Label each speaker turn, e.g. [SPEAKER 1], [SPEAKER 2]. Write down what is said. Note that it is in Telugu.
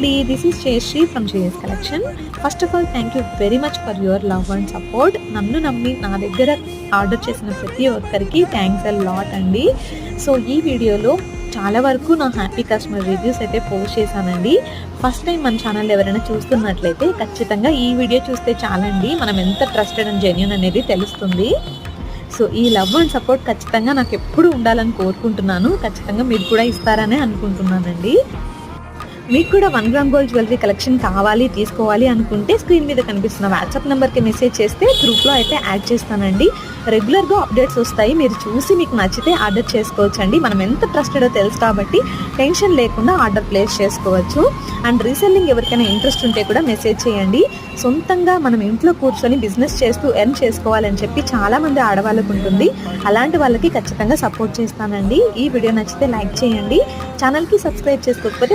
[SPEAKER 1] అండి, this is Jayashree from JS collection. First of all thank you very much for your love and support. నన్ను నమ్మి నా దగ్గర ఆర్డర్ చేసిన ప్రతి ఒక్కరికి థ్యాంక్స్ అ లాట్ అండి. సో ఈ వీడియోలో చాలా వరకు నా హ్యాపీ కస్టమర్ రివ్యూస్ అయితే పోస్ట్ చేశానండి. ఫస్ట్ టైం మన ఛానల్ ఎవరైనా చూస్తున్నట్లయితే ఖచ్చితంగా ఈ వీడియో చూస్తే చాలండి, మనం ఎంత ట్రస్టెడ్ అండ్ జెన్యూన్ అనేది తెలుస్తుంది. సో ఈ లవ్ అండ్ సపోర్ట్ ఖచ్చితంగా నాకు ఎప్పుడు ఉండాలని కోరుకుంటున్నాను. ఖచ్చితంగా మీరు కూడా ఇస్తారనే అనుకుంటున్నానండి. మీకు కూడా 1 గ్రామ్ గోల్డ్ జ్యువెలరీ కలెక్షన్ కావాలి, తీసుకోవాలి అనుకుంటే స్క్రీన్ మీద కనిపిస్తున్న వాట్సాప్ నెంబర్కి మెసేజ్ చేస్తే గ్రూప్లో అయితే యాడ్ చేస్తానండి. రెగ్యులర్గా అప్డేట్స్ వస్తాయి, మీరు చూసి మీకు నచ్చితే ఆర్డర్ చేసుకోవచ్చండి. మనం ఎంత ట్రస్టెడో తెలుసు కాబట్టి టెన్షన్ లేకుండా ఆర్డర్ ప్లేస్ చేసుకోవచ్చు. అండ్ రీసెల్లింగ్ ఎవరికైనా ఇంట్రెస్ట్ ఉంటే కూడా మెసేజ్ చేయండి. సొంతంగా మనం ఇంట్లో కూర్చొని బిజినెస్ చేస్తూ ఎర్న్ చేసుకోవాలని చెప్పి చాలామంది ఆడవాళ్ళకు ఉంటుంది. అలాంటి వాళ్ళకి ఖచ్చితంగా సపోర్ట్ చేస్తానండి. ఈ వీడియో నచ్చితే లైక్ చేయండి. ఛానల్కి సబ్స్క్రైబ్ చేసుకోకపోతే